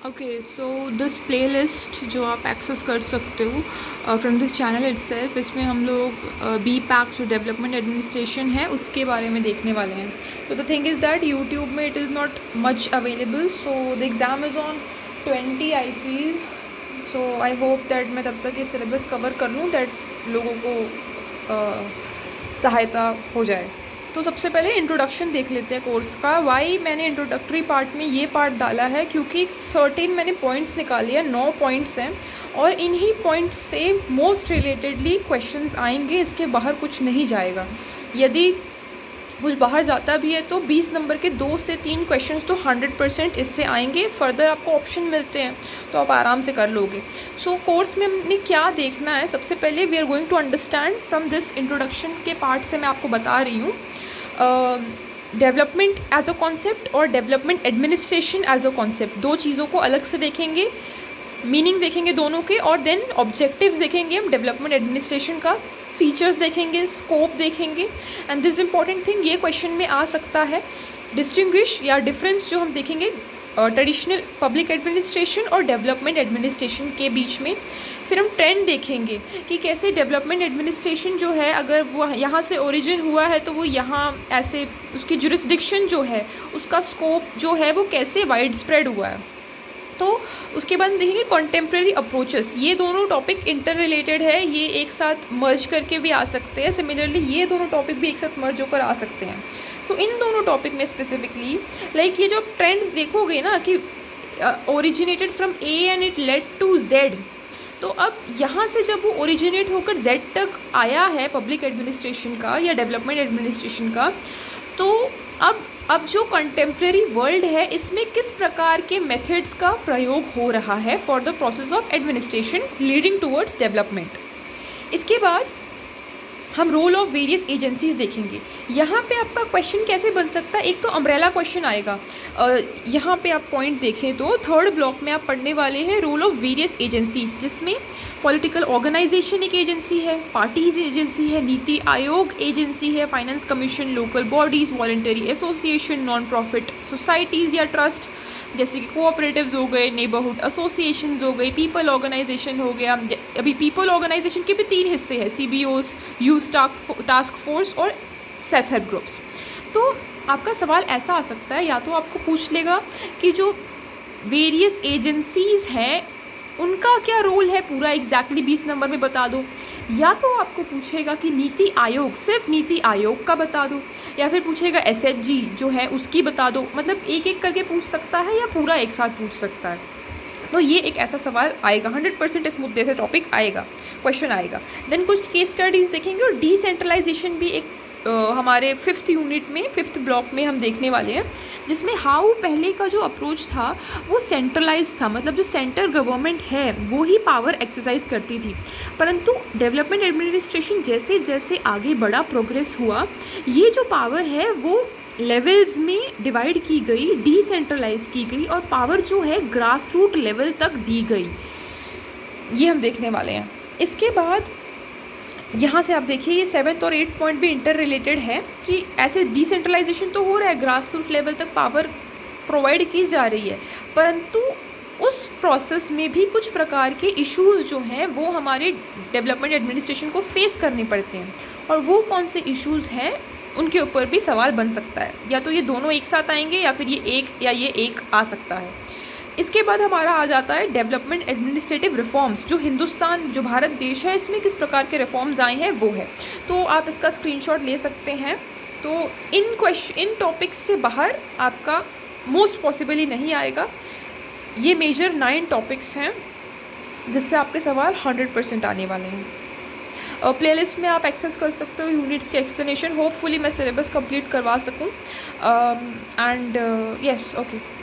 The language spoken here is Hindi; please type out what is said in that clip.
ओके, सो दिस प्लेलिस्ट जो आप एक्सेस कर सकते हो फ्रॉम दिस चैनल इटसेल्फ, इसमें हम लोग बी पैक जो डेवलपमेंट एडमिनिस्ट्रेशन है उसके बारे में देखने वाले हैं. तो the thing is that YouTube में it is not much available, so the exam is on 20 I feel. So I hope that मैं तब तक ये सिलेबस कवर कर लूँ दैट लोगों को सहायता हो जाए. तो सबसे पहले इंट्रोडक्शन देख लेते हैं कोर्स का. वाई मैंने इंट्रोडक्टरी पार्ट में ये पार्ट डाला है क्योंकि सर्टेन मैंने पॉइंट्स निकाले हैं, 9 पॉइंट्स हैं और इन्हीं पॉइंट्स से मोस्ट रिलेटेडली क्वेश्चंस आएंगे. इसके बाहर कुछ नहीं जाएगा. यदि कुछ बाहर जाता भी है तो 20 नंबर के 2 से 3 क्वेश्चंस तो 100% इससे आएंगे. फर्दर आपको ऑप्शन मिलते हैं तो आप आराम से कर लोगे. सो कोर्स में हमने क्या देखना है, सबसे पहले we are going to understand from this introduction के पार्ट से मैं आपको बता रही हूँ डेवलपमेंट एज अ कॉन्सेप्ट और development administration as a concept. दो चीज़ों को अलग से देखेंगे, मीनिंग देखेंगे दोनों के, और देन ऑब्जेक्टिव्स देखेंगे हम डेवलपमेंट एडमिनिस्ट्रेशन का, फीचर्स देखेंगे, स्कोप देखेंगे. एंड दिस इम्पॉर्टेंट थिंग ये क्वेश्चन में आ सकता है, डिस्टिंग्विश या डिफरेंस जो हम देखेंगे ट्रेडिशनल पब्लिक एडमिनिस्ट्रेशन और डेवलपमेंट एडमिनिस्ट्रेशन के बीच में. फिर हम ट्रेंड देखेंगे कि कैसे डेवलपमेंट एडमिनिस्ट्रेशन जो है अगर वो यहाँ से ओरिजिन हुआ है तो वो यहाँ ऐसे उसकी जुरिस्डिक्शन जो है, उसका स्कोप जो है वो कैसे वाइड स्प्रेड हुआ है. तो उसके बाद देखेंगे कॉन्टेम्प्रेरी अप्रोचेस. ये दोनों टॉपिक इंटर रिलेटेड है, ये एक साथ मर्ज करके भी आ सकते हैं. सिमिलरली ये दोनों टॉपिक भी एक साथ मर्ज होकर आ सकते हैं. सो इन दोनों टॉपिक में स्पेसिफिकली लाइक ये जो ट्रेंड देखोगे ना कि originated from A and it led to Z. तो अब यहाँ से जब वो ओरिजिनेट होकर जेड तक आया है पब्लिक एडमिनिस्ट्रेशन का या डेवलपमेंट एडमिनिस्ट्रेशन का, तो अब जो कंटेम्प्रेरी वर्ल्ड है इसमें किस प्रकार के मेथड्स का प्रयोग हो रहा है for the process of administration leading towards development. इसके बाद हम रोल ऑफ वेरियस एजेंसीज देखेंगे. यहाँ पे आपका क्वेश्चन कैसे बन सकता है, एक तो अम्ब्रेला क्वेश्चन आएगा. यहाँ पे आप पॉइंट देखें तो थर्ड ब्लॉक में आप पढ़ने वाले हैं रोल ऑफ वेरियस एजेंसीज, जिसमें पॉलिटिकल ऑर्गेनाइजेशन एक एजेंसी है, पार्टीज एजेंसी है, नीति आयोग एजेंसी है, finance commission, local bodies, voluntary association, non profit societies या ट्रस्ट जैसे कि कोऑपरेटिव्स हो गए, नेबरहुड एसोसिएशंस हो गई, पीपल ऑर्गेनाइजेशन हो गया. अभी पीपल ऑर्गेनाइजेशन के भी 3 हिस्से हैं, CBOs, यूथ टास्क फोर्स और सेल्फ हेल्प ग्रुप्स. तो आपका सवाल ऐसा आ सकता है, या तो आपको पूछ लेगा कि जो वेरियस एजेंसीज़ हैं उनका क्या रोल है पूरा एग्जैक्टली 20 नंबर में बता दो, या तो आपको पूछेगा कि नीति आयोग, सिर्फ नीति आयोग का बता दो, या फिर पूछेगा SHG जो है उसकी बता दो. मतलब एक एक करके पूछ सकता है या पूरा एक साथ पूछ सकता है. तो ये एक ऐसा सवाल आएगा, 100% इस मुद्दे से टॉपिक आएगा, क्वेश्चन आएगा. देन कुछ केस स्टडीज़ देखेंगे और डिसेंट्रलाइजेशन भी एक हमारे 5th यूनिट में 5th ब्लॉक में हम देखने वाले हैं, जिसमें हाउ पहले का जो अप्रोच था वो सेंट्रलाइज था. मतलब जो सेंटर गवर्नमेंट है वो ही पावर एक्सरसाइज करती थी, परंतु डेवलपमेंट एडमिनिस्ट्रेशन जैसे जैसे आगे बढ़ा, प्रोग्रेस हुआ, ये जो पावर है वो लेवल्स में डिवाइड की गई, डिसेंट्रलाइज की गई और पावर जो है ग्रास रूट लेवल तक दी गई. ये हम देखने वाले हैं. इसके बाद यहाँ से आप देखिए ये 7th और 8th पॉइंट भी इंटर रिलेटेड है कि ऐसे डिसेंट्रलाइजेशन तो हो रहा है, ग्रास रूट लेवल तक पावर प्रोवाइड की जा रही है, परंतु उस प्रोसेस में भी कुछ प्रकार के इश्यूज़ जो हैं वो हमारे डेवलपमेंट एडमिनिस्ट्रेशन को फेस करने पड़ते हैं. और वो कौन से इश्यूज़ हैं उनके ऊपर भी सवाल बन सकता है, या तो ये दोनों एक साथ आएंगे या फिर ये एक आ सकता है. इसके बाद हमारा आ जाता है डेवलपमेंट एडमिनिस्ट्रेटिव रिफॉर्म्स. जो हिंदुस्तान, जो भारत देश है, इसमें किस प्रकार के रिफॉर्म्स आए हैं वो है. तो आप इसका स्क्रीनशॉट ले सकते हैं. तो इन टॉपिक्स से बाहर आपका मोस्ट पॉसिबली नहीं आएगा. ये मेजर 9 टॉपिक्स हैं जिससे आपके सवाल 100% आने वाले हैं. प्लेलिस्ट में आप एक्सेस कर सकते हो यूनिट्स के एक्सप्लेनेशन. होपफुली मैं सिलेबस कंप्लीट करवा सकूं. And yes, okay.